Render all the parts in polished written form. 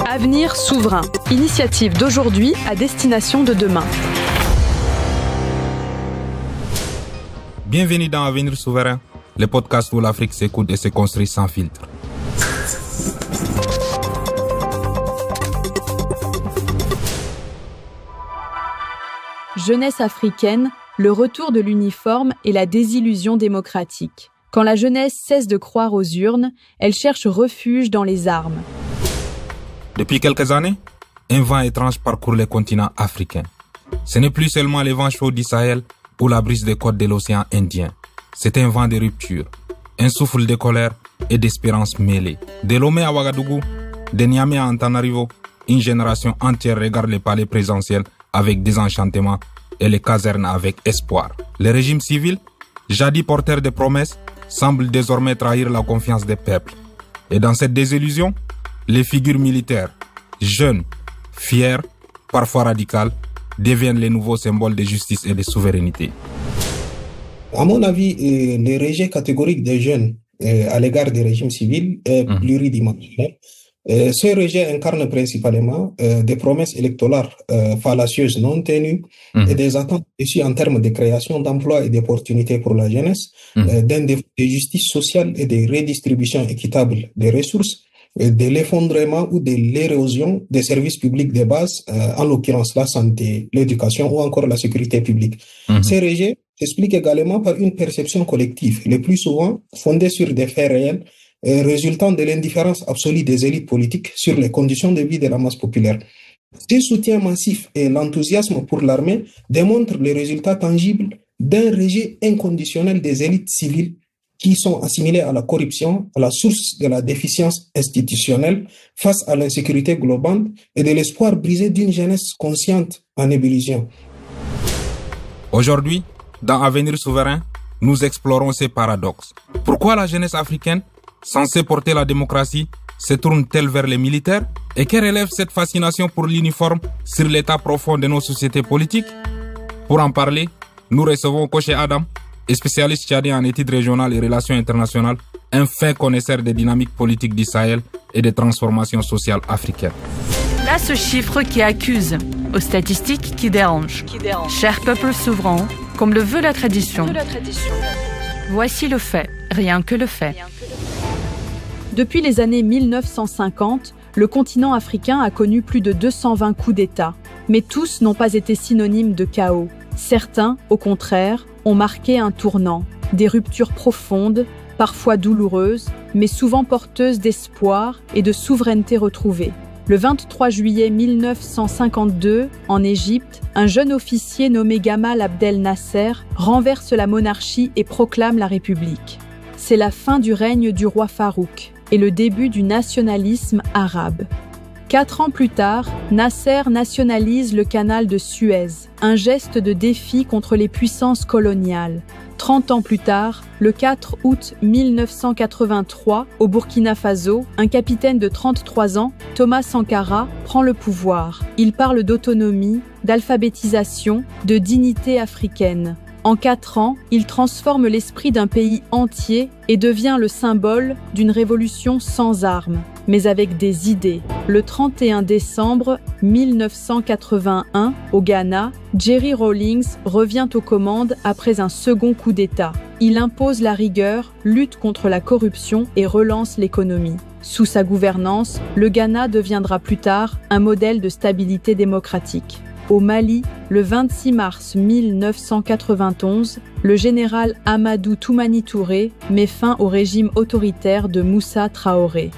Avenir souverain, initiative d'aujourd'hui à destination de demain. Bienvenue dans Avenir souverain, le podcast où l'Afrique s'écoute et se construit sans filtre. Jeunesse africaine, le retour de l'uniforme et la désillusion démocratique. Quand la jeunesse cesse de croire aux urnes, elle cherche refuge dans les armes. Depuis quelques années, un vent étrange parcourt les continents africains. Ce n'est plus seulement les vents chauds du Sahel ou la brise des côtes de l'océan Indien. C'est un vent de rupture, un souffle de colère et d'espérance mêlée. De Lomé à Ouagadougou, de Niamey à Antananarivo, une génération entière regarde les palais présidentiels avec désenchantement et les casernes avec espoir. Le régime civil, jadis porteur de promesses, semble désormais trahir la confiance des peuples. Et dans cette désillusion, les figures militaires, jeunes, fières, parfois radicales, deviennent les nouveaux symboles de justice et de souveraineté. À mon avis, le rejet catégorique des jeunes à l'égard des régimes civils est pluridimensionnel. Ce rejet incarne principalement des promesses électorales fallacieuses non tenues et des attentes déçues en termes de création d'emplois et d'opportunités pour la jeunesse, d'un défaut de justice sociale et de redistribution équitable des ressources, de l'effondrement ou de l'érosion des services publics de base, en l'occurrence la santé, l'éducation ou encore la sécurité publique. Ce rejet s'explique également par une perception collective, le plus souvent fondée sur des faits réels, résultant de l'indifférence absolue des élites politiques sur les conditions de vie de la masse populaire. Ce soutien massif et l'enthousiasme pour l'armée démontrent les résultats tangibles d'un rejet inconditionnel des élites civiles qui sont assimilées à la corruption, à la source de la déficience institutionnelle face à l'insécurité globale et de l'espoir brisé d'une jeunesse consciente en ébullition. Aujourd'hui, dans Avenir souverain, nous explorons ces paradoxes. Pourquoi la jeunesse africaine, censée porter la démocratie, se tourne-t-elle vers les militaires? Et que relève cette fascination pour l'uniforme sur l'état profond de nos sociétés politiques? Pour en parler, nous recevons Koché Adam, spécialiste tchadien en études régionales et relations internationales, un fin connaisseur des dynamiques politiques du Sahel et des transformations sociales africaines. Là, ce chiffre qui accuse, aux statistiques qui dérangent. Cher peuple souverain, comme le veut la tradition. Voici le fait, rien que le fait. Depuis les années 1950, le continent africain a connu plus de 220 coups d'État. Mais tous n'ont pas été synonymes de chaos. Certains, au contraire, ont marqué un tournant. Des ruptures profondes, parfois douloureuses, mais souvent porteuses d'espoir et de souveraineté retrouvée. Le 23 juillet 1952, en Égypte, un jeune officier nommé Gamal Abdel Nasser renverse la monarchie et proclame la République. C'est la fin du règne du roi Farouk et le début du nationalisme arabe. 4 ans plus tard, Nasser nationalise le canal de Suez, un geste de défi contre les puissances coloniales. 30 ans plus tard, le 4 août 1983, au Burkina Faso, un capitaine de 33 ans, Thomas Sankara, prend le pouvoir. Il parle d'autonomie, d'alphabétisation, de dignité africaine. En 4 ans, il transforme l'esprit d'un pays entier et devient le symbole d'une révolution sans armes, mais avec des idées. Le 31 décembre 1981, au Ghana, Jerry Rawlings revient aux commandes après un second coup d'État. Il impose la rigueur, lutte contre la corruption et relance l'économie. Sous sa gouvernance, le Ghana deviendra plus tard un modèle de stabilité démocratique. Au Mali, le 26 mars 1991, le général Amadou Toumani Touré met fin au régime autoritaire de Moussa Traoré.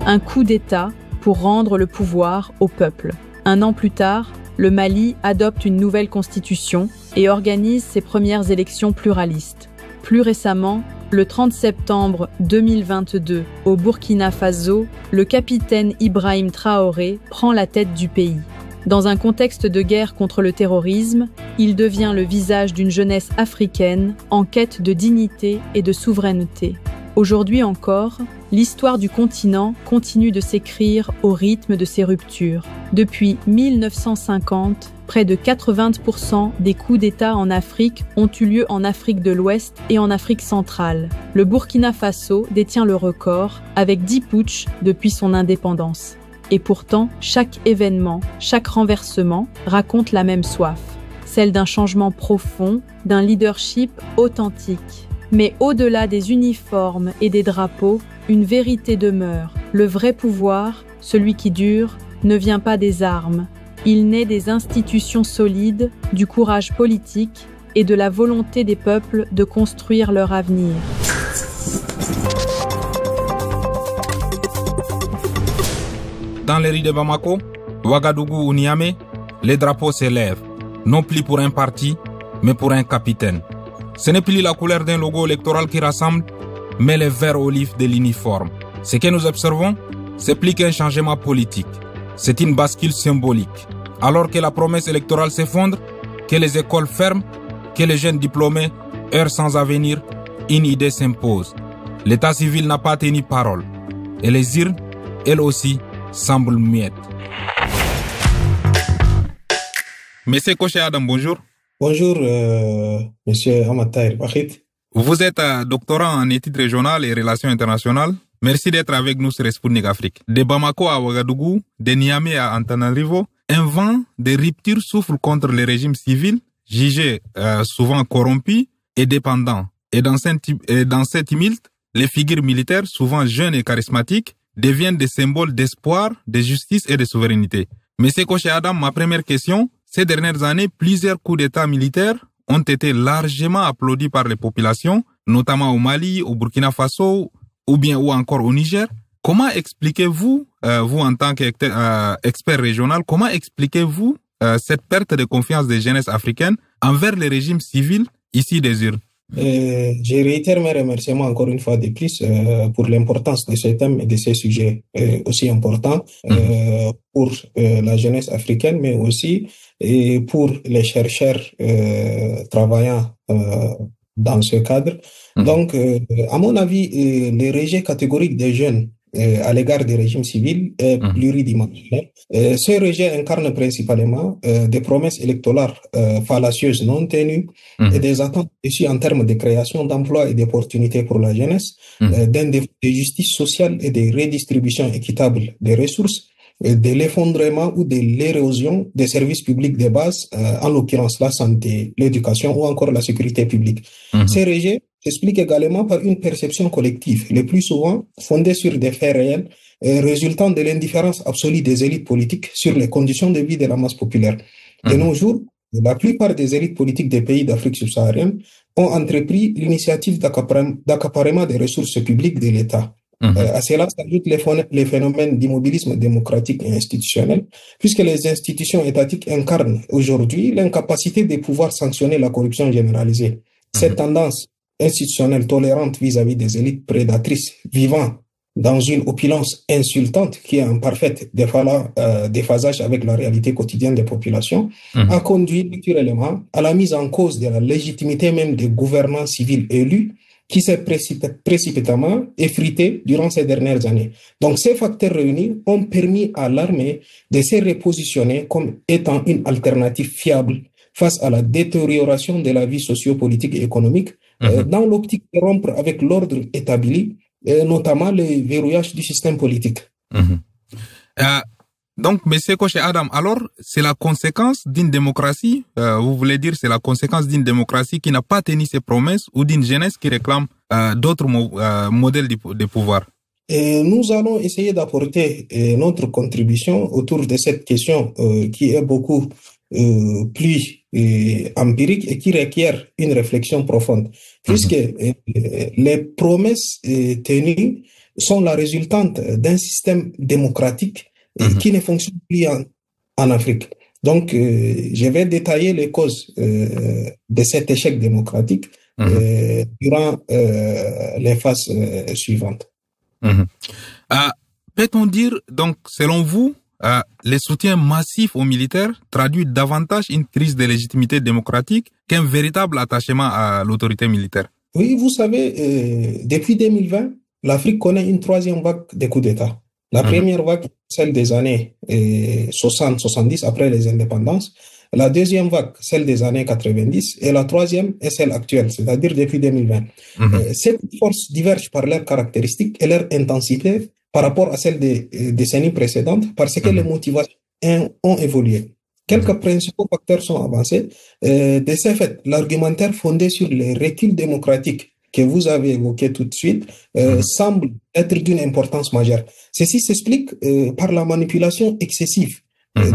Un coup d'État pour rendre le pouvoir au peuple. 1 an plus tard, le Mali adopte une nouvelle constitution et organise ses premières élections pluralistes. Plus récemment, le 30 septembre 2022, au Burkina Faso, le capitaine Ibrahim Traoré prend la tête du pays. Dans un contexte de guerre contre le terrorisme, il devient le visage d'une jeunesse africaine en quête de dignité et de souveraineté. Aujourd'hui encore, l'histoire du continent continue de s'écrire au rythme de ses ruptures. Depuis 1950, près de 80% des coups d'État en Afrique ont eu lieu en Afrique de l'Ouest et en Afrique centrale. Le Burkina Faso détient le record avec 10 putschs depuis son indépendance. Et pourtant, chaque événement, chaque renversement raconte la même soif, celle d'un changement profond, d'un leadership authentique. Mais au-delà des uniformes et des drapeaux, une vérité demeure. Le vrai pouvoir, celui qui dure, ne vient pas des armes. Il naît des institutions solides, du courage politique et de la volonté des peuples de construire leur avenir. Dans les rues de Bamako, Ouagadougou ou Niamey, les drapeaux s'élèvent, non plus pour un parti, mais pour un capitaine. Ce n'est plus la couleur d'un logo électoral qui rassemble, mais les verts olives de l'uniforme. Ce que nous observons, c'est plus qu'un changement politique. C'est une bascule symbolique. Alors que la promesse électorale s'effondre, que les écoles ferment, que les jeunes diplômés errent sans avenir, une idée s'impose. L'état civil n'a pas tenu parole. Et les urnes, elles aussi, semblent muettes. Monsieur Koché Adam, bonjour. Bonjour, Monsieur Amataïr Bahit. Vous êtes doctorant en études régionales et relations internationales. Merci d'être avec nous sur Sputnik Afrique. De Bamako à Ouagadougou, de Niamey à Antananarivo, un vent de rupture souffle contre le régime civil, jugé souvent corrompu et dépendant. Et dans cette tumulte, les figures militaires, souvent jeunes et charismatiques, deviennent des symboles d'espoir, de justice et de souveraineté. Monsieur Koché Adam, ma première question, ces dernières années, plusieurs coups d'État militaires ont été largement applaudis par les populations, notamment au Mali, au Burkina Faso, ou encore au Niger. Comment expliquez-vous, vous en tant qu'expert régional, comment expliquez-vous cette perte de confiance des jeunesses africaines envers les régimes civils ici des urnes? Je réitère mes remerciements encore une fois de plus pour l'importance de ce thème et de ces sujets aussi importants pour la jeunesse africaine, mais aussi pour les chercheurs travaillant dans ce cadre. Donc, à mon avis, le rejet catégorique des jeunes à l'égard des régimes civils est pluridimensionnel. Ce rejet incarne principalement des promesses électorales fallacieuses non tenues et des attentes aussi en termes de création d'emplois et d'opportunités pour la jeunesse, d'un défaut de justice sociale et de redistribution équitable des ressources, de l'effondrement ou de l'érosion des services publics de base, en l'occurrence la santé, l'éducation ou encore la sécurité publique. Ces rejets s'expliquent également par une perception collective, le plus souvent fondée sur des faits réels, résultant de l'indifférence absolue des élites politiques sur les conditions de vie de la masse populaire. De nos jours, la plupart des élites politiques des pays d'Afrique subsaharienne ont entrepris l'initiative d'accaparement des ressources publiques de l'État. À cela s'ajoutent les phénomènes d'immobilisme démocratique et institutionnel, puisque les institutions étatiques incarnent aujourd'hui l'incapacité de pouvoir sanctionner la corruption généralisée. Cette tendance institutionnelle tolérante vis-à-vis des élites prédatrices vivant dans une opulence insultante qui est en parfait déphasage avec la réalité quotidienne des populations, a conduit naturellement à la mise en cause de la légitimité même des gouvernants civils élus qui s'est précipitamment effrité durant ces dernières années. Donc, ces facteurs réunis ont permis à l'armée de se repositionner comme étant une alternative fiable face à la détérioration de la vie socio-politique et économique, dans l'optique de rompre avec l'ordre établi, notamment le verrouillage du système politique. Donc, M. Koché Adam, alors, c'est la conséquence d'une démocratie, vous voulez dire, c'est la conséquence d'une démocratie qui n'a pas tenu ses promesses ou d'une jeunesse qui réclame d'autres modèles de pouvoir? Et nous allons essayer d'apporter notre contribution autour de cette question qui est beaucoup plus empirique et qui requiert une réflexion profonde, puisque les promesses tenues sont la résultante d'un système démocratique qui ne fonctionne plus en Afrique. Donc, je vais détailler les causes de cet échec démocratique durant les phases suivantes. Peut-on dire, donc, selon vous, le soutien massif aux militaires traduit davantage une crise de légitimité démocratique qu'un véritable attachement à l'autorité militaire? Oui, vous savez, depuis 2020, l'Afrique connaît une troisième vague de coups d'État. La première vague, celle des années 60-70 après les indépendances, La deuxième vague, celle des années 90, et la troisième est celle actuelle, c'est-à-dire depuis 2020. Ces forces divergent par leurs caractéristiques et leur intensité par rapport à celles des décennies précédentes parce que les motivations ont évolué. Quelques principaux facteurs sont avancés. De ce fait, l'argumentaire fondé sur les reculs démocratiques que vous avez évoqué tout de suite semble être d'une importance majeure. Ceci s'explique par la manipulation excessive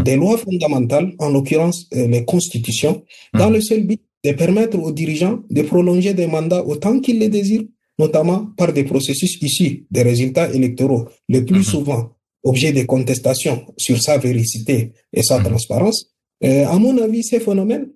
des lois fondamentales, en l'occurrence les constitutions, dans le seul but de permettre aux dirigeants de prolonger des mandats autant qu'ils le désirent, notamment par des processus issus des résultats électoraux, le plus souvent objet de contestation sur sa véracité et sa transparence. À mon avis, ces phénomènes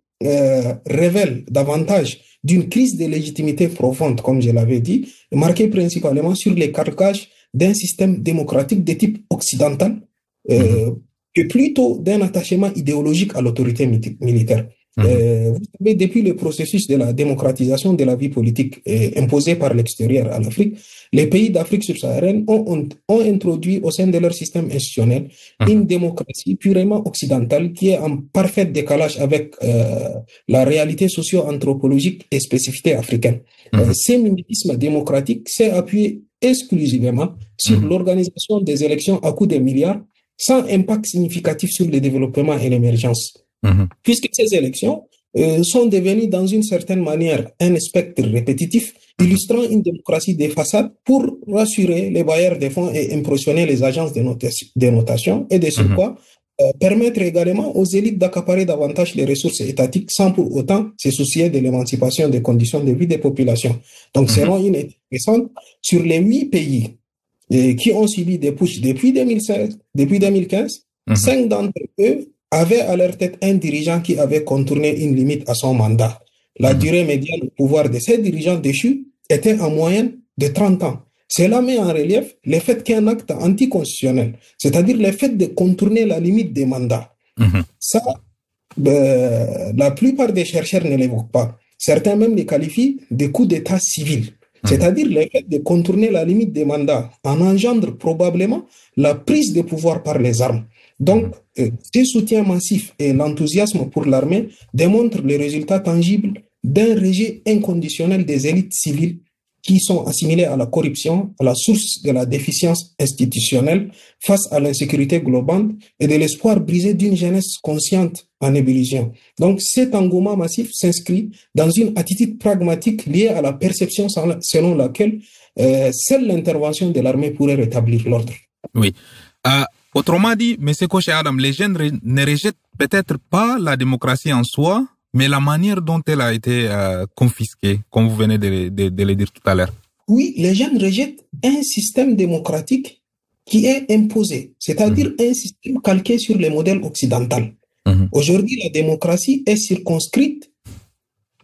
révèlent davantage d'une crise de légitimité profonde, comme je l'avais dit, marquée principalement sur les carcages d'un système démocratique de type occidental, que plutôt d'un attachement idéologique à l'autorité militaire. Vous savez, depuis le processus de la démocratisation de la vie politique imposée par l'extérieur à l'Afrique, les pays d'Afrique subsaharienne ont introduit au sein de leur système institutionnel une démocratie purement occidentale qui est en parfait décalage avec la réalité socio-anthropologique et spécificité africaine. Ce mimétisme démocratique s'est appuyé exclusivement sur l'organisation des élections à coût de milliards, sans impact significatif sur le développement et l'émergence. Puisque ces élections sont devenues dans une certaine manière un spectre répétitif, illustrant une démocratie de façade pour rassurer les bailleurs de fonds et impressionner les agences de notation et de surcroît permettre également aux élites d'accaparer davantage les ressources étatiques sans pour autant se soucier de l'émancipation des conditions de vie des populations. Donc, selon une étude récente, sur les 8 pays qui ont subi des putschs depuis 2015, 5 d'entre eux avaient à leur tête un dirigeant qui avait contourné une limite à son mandat. La durée médiane au pouvoir de ces dirigeants déchus était en moyenne de 30 ans. Cela met en relief le fait qu'un acte anticonstitutionnel, c'est-à-dire le fait de contourner la limite des mandats, ça, la plupart des chercheurs ne l'évoquent pas. Certains même les qualifient de coup d'état civil. C'est-à-dire le fait de contourner la limite des mandats en engendre probablement la prise de pouvoir par les armes. Donc, ce soutien massif et l'enthousiasme pour l'armée démontrent les résultats tangibles d'un rejet inconditionnel des élites civiles qui sont assimilées à la corruption, à la source de la déficience institutionnelle face à l'insécurité globale et de l'espoir brisé d'une jeunesse consciente en ébullition. Donc, cet engouement massif s'inscrit dans une attitude pragmatique liée à la perception selon laquelle seule l'intervention de l'armée pourrait rétablir l'ordre. Oui. Autrement dit, M. Koché Adam, les jeunes ne rejettent peut-être pas la démocratie en soi, mais la manière dont elle a été confisquée, comme vous venez de le dire tout à l'heure. Oui, les jeunes rejettent un système démocratique qui est imposé, c'est-à-dire un système calqué sur le modèle occidental. Aujourd'hui, la démocratie est circonscrite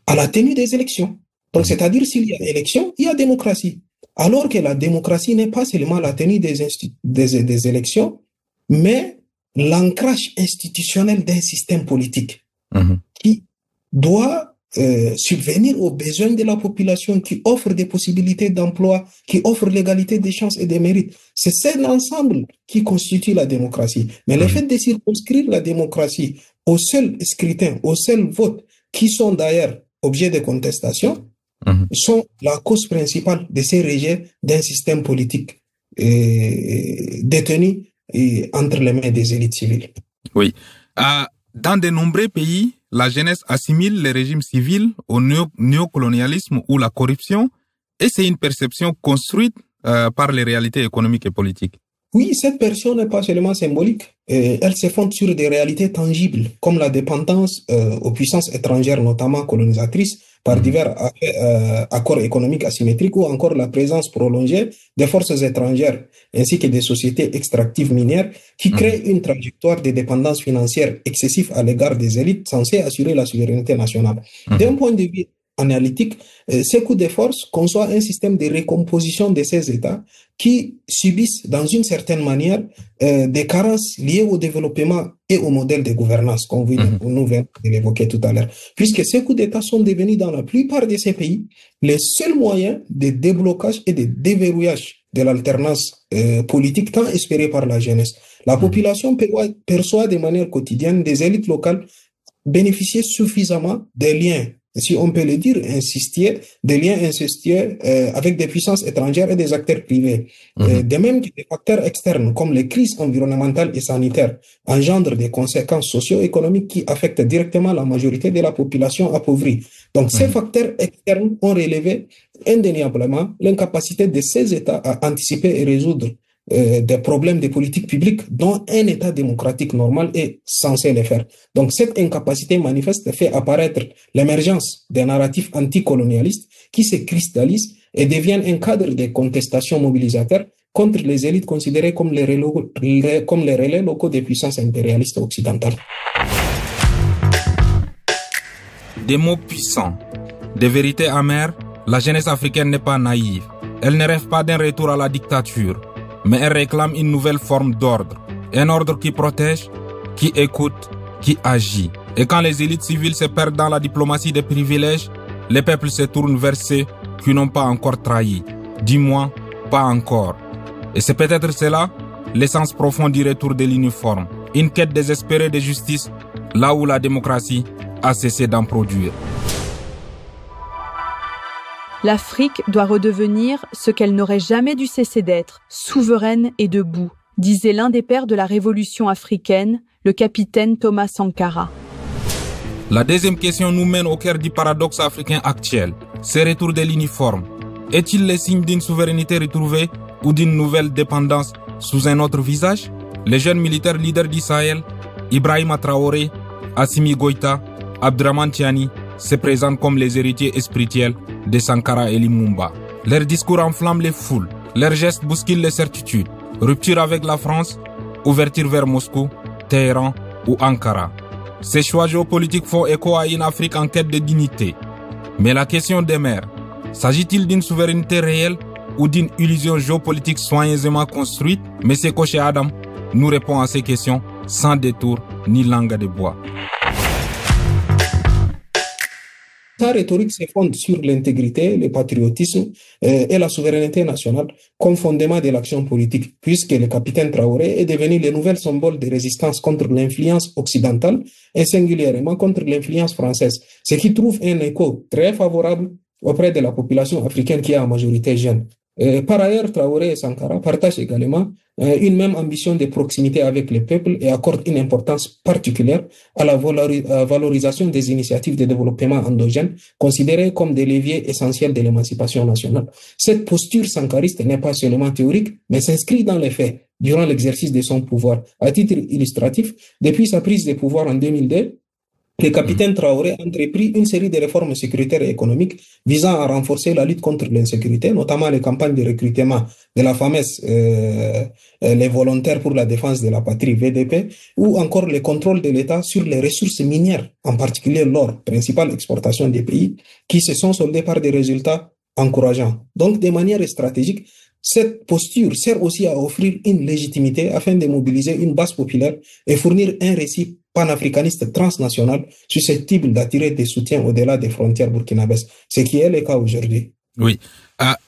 à la tenue des élections. Donc, c'est-à-dire s'il y a élection, il y a démocratie. Alors que la démocratie n'est pas seulement la tenue des élections, mais l'ancrage institutionnel d'un système politique qui doit subvenir aux besoins de la population, qui offre des possibilités d'emploi, qui offre l'égalité des chances et des mérites. C'est cet ensemble qui constitue la démocratie. Mais le fait de circonscrire la démocratie au seul scrutin, au seul vote, qui sont d'ailleurs objets de contestation, sont la cause principale de ces rejets d'un système politique détenu entre les mains des élites civiles. Oui. Dans de nombreux pays, la jeunesse assimile les régimes civils au néocolonialisme ou la corruption, et c'est une perception construite par les réalités économiques et politiques. Oui, cette perception n'est pas seulement symbolique, elle se fonde sur des réalités tangibles, comme la dépendance aux puissances étrangères, notamment colonisatrices, par divers accords économiques asymétriques ou encore la présence prolongée des forces étrangères ainsi que des sociétés extractives minières qui créent une trajectoire de dépendance financière excessive à l'égard des élites censées assurer la souveraineté nationale. D'un point de vue analytique, ces coups de force conçoivent un système de recomposition de ces États qui subissent dans une certaine manière des carences liées au développement et au modèle de gouvernance, comme nous venons de l'évoquer tout à l'heure. Puisque ces coups d'État sont devenus dans la plupart de ces pays les seuls moyens de déblocage et de déverrouillage de l'alternance politique tant espérée par la jeunesse. La population perçoit de manière quotidienne des élites locales bénéficier suffisamment des liens, si on peut le dire, des liens incestueux avec des puissances étrangères et des acteurs privés. De même que des facteurs externes comme les crises environnementales et sanitaires engendrent des conséquences socio-économiques qui affectent directement la majorité de la population appauvrie. Donc ces facteurs externes ont relevé indéniablement l'incapacité de ces États à anticiper et résoudre des problèmes de politique publique dont un État démocratique normal est censé les faire. Donc cette incapacité manifeste fait apparaître l'émergence des narratifs anticolonialistes qui se cristallisent et deviennent un cadre de contestation mobilisateur contre les élites considérées comme les relais locaux des puissances impérialistes occidentales. Des mots puissants, des vérités amères, la jeunesse africaine n'est pas naïve. Elle ne rêve pas d'un retour à la dictature, mais elle réclame une nouvelle forme d'ordre. Un ordre qui protège, qui écoute, qui agit. Et quand les élites civiles se perdent dans la diplomatie des privilèges, les peuples se tournent vers ceux qui n'ont pas encore trahi. Du moins, pas encore. Et c'est peut-être cela, l'essence profonde du retour de l'uniforme. Une quête désespérée de justice, là où la démocratie a cessé d'en produire. L'Afrique doit redevenir ce qu'elle n'aurait jamais dû cesser d'être, souveraine et debout, disait l'un des pères de la révolution africaine, le capitaine Thomas Sankara. La deuxième question nous mène au cœur du paradoxe africain actuel. Ce retour de l'uniforme, est-il le signe d'une souveraineté retrouvée ou d'une nouvelle dépendance sous un autre visage? Les jeunes militaires leaders du Sahel, Ibrahima Traoré, Assimi Goïta, Abdraman Tiani, se présentent comme les héritiers spirituels de Sankara et Lumumba. Leurs discours enflamment les foules, leurs gestes bousculent les certitudes. Rupture avec la France, ouverture vers Moscou, Téhéran ou Ankara. Ces choix géopolitiques font écho à une Afrique en quête de dignité. Mais la question demeure, s'agit-il d'une souveraineté réelle ou d'une illusion géopolitique soigneusement construite? M. Koché Adam nous répond à ces questions sans détour ni langue de bois. Sa rhétorique se fonde sur l'intégrité, le patriotisme et la souveraineté nationale comme fondement de l'action politique, puisque le capitaine Traoré est devenu le nouvel symbole de résistance contre l'influence occidentale et singulièrement contre l'influence française, ce qui trouve un écho très favorable auprès de la population africaine qui est en majorité jeune. Par ailleurs, Traoré et Sankara partagent également une même ambition de proximité avec les peuples et accordent une importance particulière à la valorisation des initiatives de développement endogènes considérées comme des leviers essentiels de l'émancipation nationale. Cette posture sankariste n'est pas seulement théorique, mais s'inscrit dans les faits durant l'exercice de son pouvoir. À titre illustratif, depuis sa prise de pouvoir en 2002, le capitaine Traoré a entrepris une série de réformes sécuritaires et économiques visant à renforcer la lutte contre l'insécurité, notamment les campagnes de recrutement de la fameuse les volontaires pour la défense de la patrie, VDP, ou encore le contrôle de l'État sur les ressources minières, en particulier l'or, principale exportation des pays, qui se sont soldées par des résultats encourageants. Donc, de manière stratégique, cette posture sert aussi à offrir une légitimité afin de mobiliser une base populaire et fournir un récit panafricaniste transnational susceptible d'attirer des soutiens au-delà des frontières burkinabèses, ce qui est le cas aujourd'hui. Oui,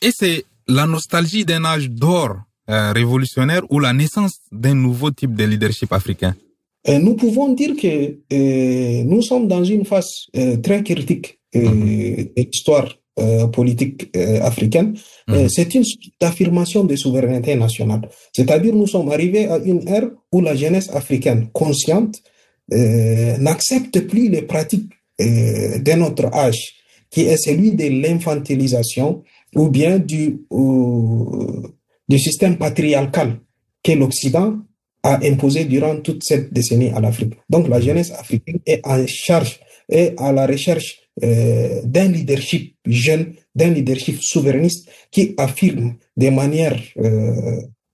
et c'est la nostalgie d'un âge d'or révolutionnaire ou la naissance d'un nouveau type de leadership africain? Nous pouvons dire que nous sommes dans une phase très critique de l'histoire politique africaine. C'est une affirmation de souveraineté nationale. C'est-à-dire nous sommes arrivés à une ère où la jeunesse africaine consciente n'accepte plus les pratiques de notre âge, qui est celui de l'infantilisation ou bien du système patriarcal que l'Occident a imposé durant toute cette décennie à l'Afrique. Donc la jeunesse africaine est en charge et à la recherche d'un leadership jeune, d'un leadership souverainiste qui affirme de manière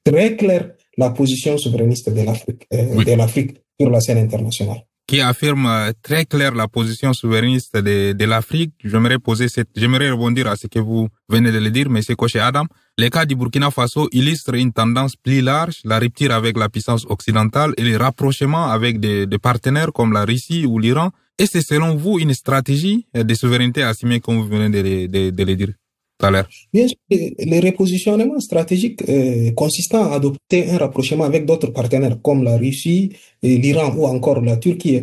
très claire la position souverainiste de l'Afrique sur la scène internationale. Qui affirme très clair la position souverainiste de l'Afrique. J'aimerais rebondir à ce que vous venez de le dire, M. Koché Adam. Le cas du Burkina Faso illustre une tendance plus large, la rupture avec la puissance occidentale et les rapprochements avec des partenaires comme la Russie ou l'Iran. Et c'est selon vous une stratégie de souveraineté assumée comme vous venez de le dire? tout à l'heure. Bien sûr, les repositionnements stratégiques consistant à adopter un rapprochement avec d'autres partenaires comme la Russie, l'Iran ou encore la Turquie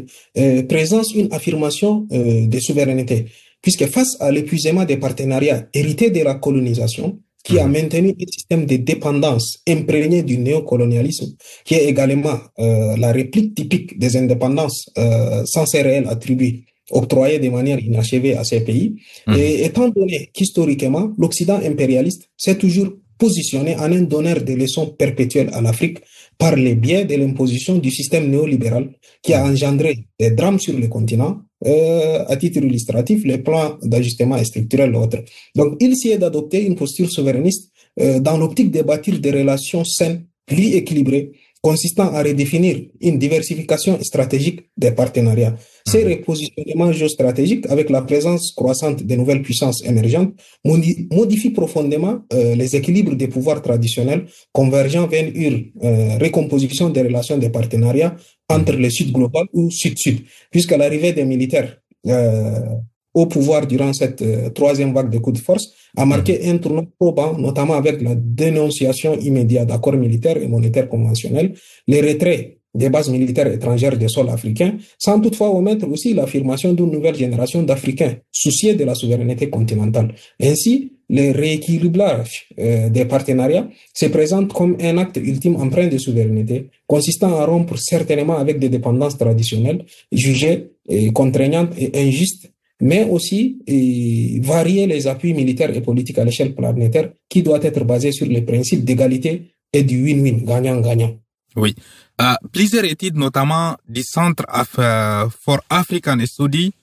présente une affirmation des souverainetés, puisque face à l'épuisement des partenariats hérités de la colonisation, qui a maintenu un système de dépendance imprégné du néocolonialisme, qui est également la réplique typique des indépendances sans ces réels attributs octroyés de manière inachevée à ces pays. Et étant donné qu'historiquement, l'Occident impérialiste s'est toujours positionné en un donneur de leçons perpétuelles à l'Afrique par les biais de l'imposition du système néolibéral qui a engendré des drames sur le continent, à titre illustratif, les plans d'ajustement structurel et autres. Donc, il s'y est d'adopter une posture souverainiste dans l'optique de bâtir des relations saines, plus équilibrées, consistant à redéfinir une diversification stratégique des partenariats. Ces repositionnements géostratégiques, avec la présence croissante de nouvelles puissances émergentes, modifient profondément les équilibres des pouvoirs traditionnels, convergeant vers une recomposition des relations de partenariat entre le Sud global ou Sud-Sud, jusqu'à l'arrivée des militaires au pouvoir durant cette troisième vague de coups de force, a marqué un tournant probant, notamment avec la dénonciation immédiate d'accords militaires et monétaires conventionnels, les retraits des bases militaires étrangères des sols africains, sans toutefois omettre aussi l'affirmation d'une nouvelle génération d'Africains souciés de la souveraineté continentale. Ainsi, le rééquilibrage des partenariats se présente comme un acte ultime empreint de souveraineté, consistant à rompre certainement avec des dépendances traditionnelles jugées contraignantes et injustes, mais aussi varier les appuis militaires et politiques à l'échelle planétaire qui doit être basé sur les principes d'égalité et du win-win, gagnant-gagnant. Oui. Plusieurs études, notamment du Centre for African Studies,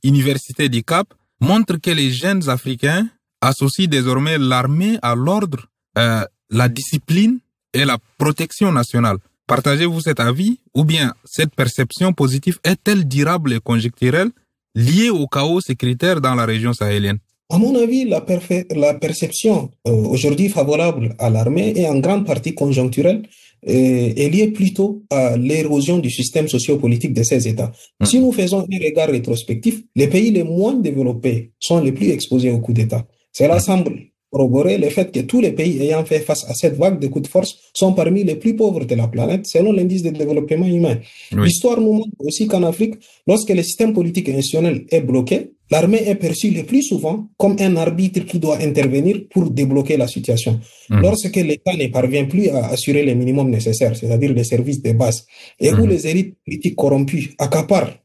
Université du Cap, montrent que les jeunes Africains associent désormais l'armée à l'ordre, la discipline et la protection nationale. Partagez-vous cet avis ou bien cette perception positive est-elle durable et conjoncturelle liée au chaos sécuritaire dans la région sahélienne? À mon avis, la perception aujourd'hui favorable à l'armée est en grande partie conjoncturelle et liée plutôt à l'érosion du système sociopolitique de ces États. Si nous faisons un regard rétrospectif, les pays les moins développés sont les plus exposés aux coups d'État. Cela semble corroborer le fait que tous les pays ayant fait face à cette vague de coups de force sont parmi les plus pauvres de la planète selon l'indice de développement humain. Oui. L'histoire nous montre aussi qu'en Afrique, lorsque le système politique et institutionnel est bloqué, l'armée est perçue le plus souvent comme un arbitre qui doit intervenir pour débloquer la situation. Lorsque l'État ne parvient plus à assurer les minimums nécessaires, c'est-à-dire les services de base, et où les élites politiques corrompues accaparent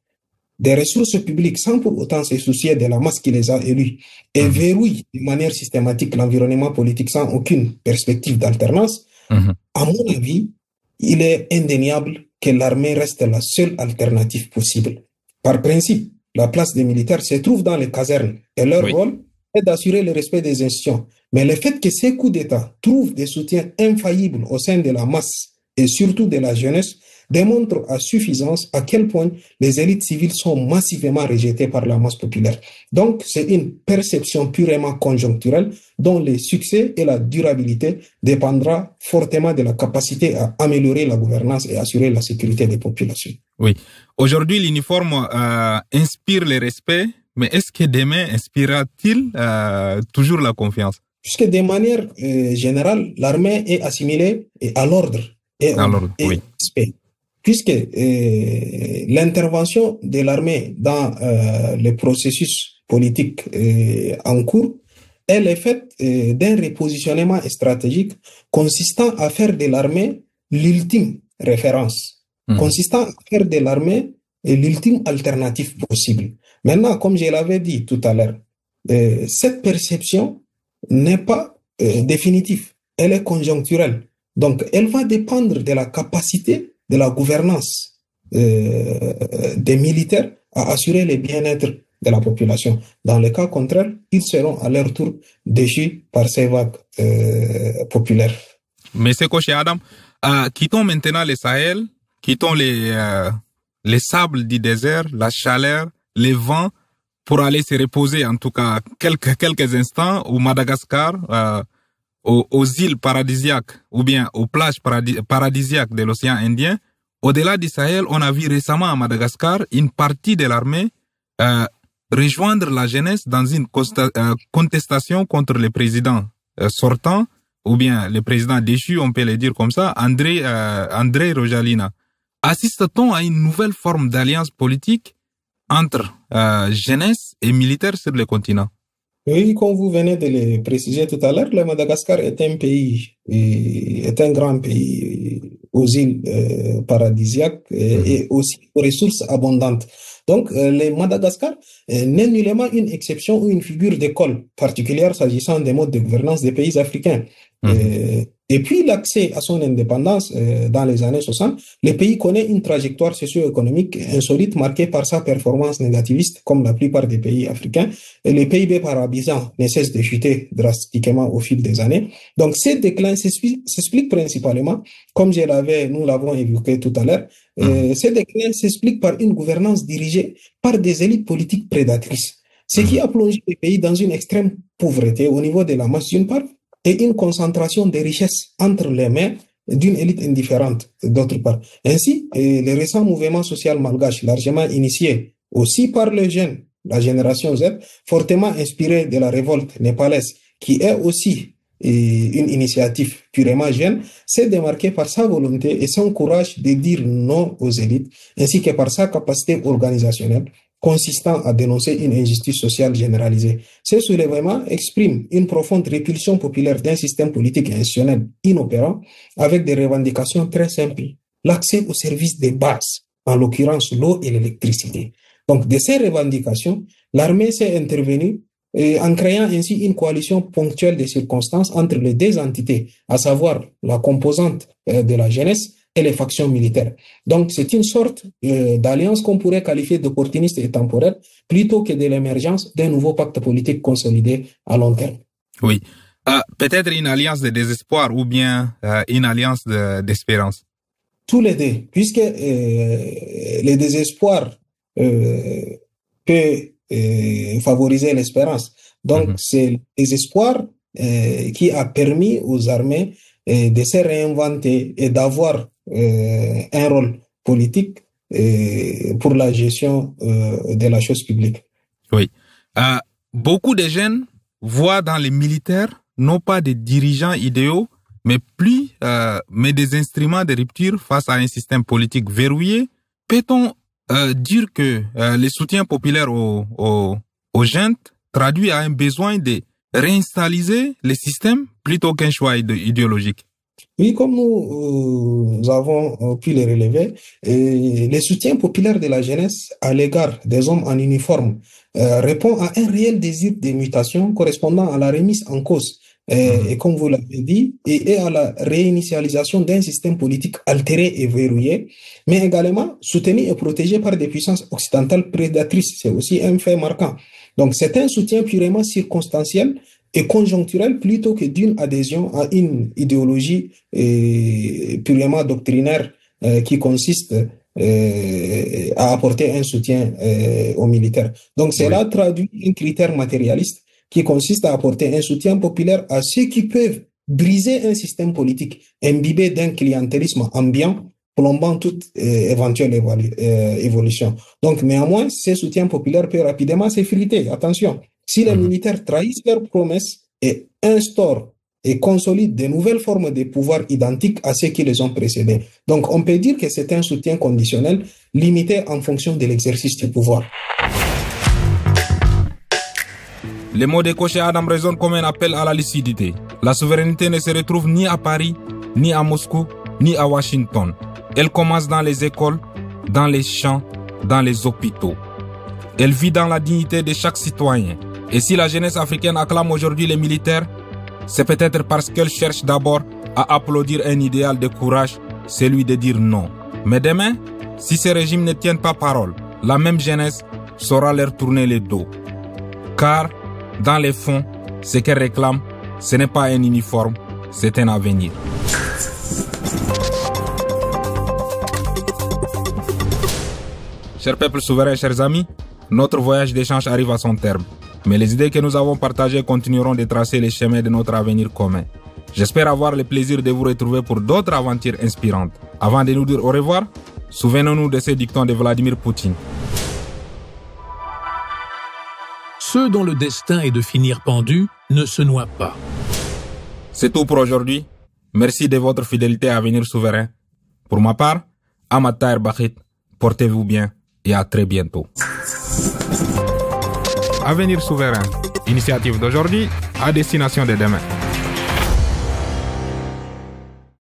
des ressources publiques sans pour autant se soucier de la masse qui les a élus et verrouillent de manière systématique l'environnement politique sans aucune perspective d'alternance, à mon avis, il est indéniable que l'armée reste la seule alternative possible. Par principe, la place des militaires se trouve dans les casernes et leur rôle est d'assurer le respect des institutions. Mais le fait que ces coups d'État trouvent des soutiens infaillibles au sein de la masse et surtout de la jeunesse démontre à suffisance à quel point les élites civiles sont massivement rejetées par la masse populaire. Donc, c'est une perception purement conjoncturelle dont le succès et la durabilité dépendra fortement de la capacité à améliorer la gouvernance et assurer la sécurité des populations. Oui. Aujourd'hui, l'uniforme inspire le respect, mais est-ce que demain inspirera-t-il toujours la confiance? Puisque de manière générale, l'armée est assimilée à l'ordre et au respect. Puisque l'intervention de l'armée dans le processus politique en cours, elle est faite d'un repositionnement stratégique consistant à faire de l'armée l'ultime référence, consistant à faire de l'armée l'ultime alternative possible. Maintenant, comme je l'avais dit tout à l'heure, cette perception n'est pas définitive, elle est conjoncturelle. Donc, elle va dépendre de la capacité de la gouvernance des militaires à assurer le bien-être de la population. Dans le cas contraire, ils seront à leur tour déchus par ces vagues populaires. Monsieur Koché Adam, quittons maintenant le Sahel, quittons les sables du désert, la chaleur, les vents, pour aller se reposer en tout cas quelques instants au Madagascar, aux îles paradisiaques ou bien aux plages paradisiaques de l'océan Indien. Au-delà du Sahel, on a vu récemment à Madagascar une partie de l'armée rejoindre la jeunesse dans une contestation contre les présidents sortants, ou bien les présidents déchus, on peut les dire comme ça, André Rajoelina. Assiste-t-on à une nouvelle forme d'alliance politique entre jeunesse et militaires sur le continent? Oui, comme vous venez de le préciser tout à l'heure, le Madagascar est un pays, est un grand pays aux îles paradisiaques et aussi aux ressources abondantes. Donc, le Madagascar n'est nullement une exception ou une figure d'école particulière s'agissant des modes de gouvernance des pays africains. Depuis l'accès à son indépendance dans les années 60, le pays connaît une trajectoire socio-économique insolite marquée par sa performance négativiste, comme la plupart des pays africains. Et le PIB par habitant ne cesse de chuter drastiquement au fil des années. Donc, ce déclin s'explique principalement, comme nous l'avons évoqué tout à l'heure, ce déclin s'explique par une gouvernance dirigée par des élites politiques prédatrices, ce qui a plongé le pays dans une extrême pauvreté au niveau de la masse d'une part, et une concentration des richesses entre les mains d'une élite indifférente d'autre part. Ainsi, les récents mouvements sociaux malgaches, largement initiés aussi par les jeunes, la génération Z, fortement inspirée de la révolte népalaise, qui est aussi une initiative purement jeune, s'est démarquée par sa volonté et son courage de dire non aux élites, ainsi que par sa capacité organisationnelle, consistant à dénoncer une injustice sociale généralisée. Ce soulèvement exprime une profonde répulsion populaire d'un système politique et institutionnel inopérant avec des revendications très simples. L'accès aux services de base, en l'occurrence l'eau et l'électricité. Donc, de ces revendications, l'armée s'est intervenue en créant ainsi une coalition ponctuelle de circonstances entre les deux entités, à savoir la composante de la jeunesse et les factions militaires. Donc, c'est une sorte d'alliance qu'on pourrait qualifier d'opportuniste et temporaire, plutôt que de l'émergence d'un nouveau pacte politique consolidé à long terme. Oui. Peut-être une alliance de désespoir ou bien une alliance d'espérance. Tous les deux, puisque le désespoir peut favoriser l'espérance. Donc, c'est le désespoir qui a permis aux armées de se réinventer et d'avoir un rôle politique pour la gestion de la chose publique. Oui. Beaucoup de jeunes voient dans les militaires non pas des dirigeants idéaux, mais des instruments de rupture face à un système politique verrouillé. Peut-on dire que le soutien populaire aux jeunes traduit à un besoin de réinstaliser le système plutôt qu'un choix idéologique? Oui, comme nous avons pu le relever, le soutien populaire de la jeunesse à l'égard des hommes en uniforme répond à un réel désir de mutation correspondant à la remise en cause, et comme vous l'avez dit, et à la réinitialisation d'un système politique altéré et verrouillé, mais également soutenu et protégé par des puissances occidentales prédatrices. C'est aussi un fait marquant. Donc, c'est un soutien purement circonstanciel et conjoncturel plutôt que d'une adhésion à une idéologie purement doctrinaire qui consiste à apporter un soutien aux militaires. Donc, cela traduit un critère matérialiste qui consiste à apporter un soutien populaire à ceux qui peuvent briser un système politique imbibé d'un clientélisme ambiant, plombant toute éventuelle évolution. Donc, néanmoins, ce soutien populaire peut rapidement s'effriter. Attention, si les militaires trahissent leurs promesses et instaurent et consolident de nouvelles formes de pouvoir identiques à ceux qui les ont précédés. Donc, on peut dire que c'est un soutien conditionnel limité en fonction de l'exercice du pouvoir. Les mots de Koché Adam résonnent comme un appel à la lucidité. La souveraineté ne se retrouve ni à Paris, ni à Moscou, ni à Washington. Elle commence dans les écoles, dans les champs, dans les hôpitaux. Elle vit dans la dignité de chaque citoyen. Et si la jeunesse africaine acclame aujourd'hui les militaires, c'est peut-être parce qu'elle cherche d'abord à applaudir un idéal de courage, celui de dire non. Mais demain, si ces régimes ne tiennent pas parole, la même jeunesse saura leur tourner le dos. Car, dans les fonds, ce qu'elle réclame, ce n'est pas un uniforme, c'est un avenir. Chers peuples souverains, chers amis, notre voyage d'échange arrive à son terme. Mais les idées que nous avons partagées continueront de tracer les chemins de notre avenir commun. J'espère avoir le plaisir de vous retrouver pour d'autres aventures inspirantes. Avant de nous dire au revoir, souvenons-nous de ces dictons de Vladimir Poutine. ceux dont le destin est de finir pendus ne se noient pas. C'est tout pour aujourd'hui. Merci de votre fidélité à Avenir Souverain. Pour ma part, Ahmad Tahir Bakhit, portez-vous bien et à très bientôt. Avenir Souverain, initiative d'aujourd'hui à destination de demain.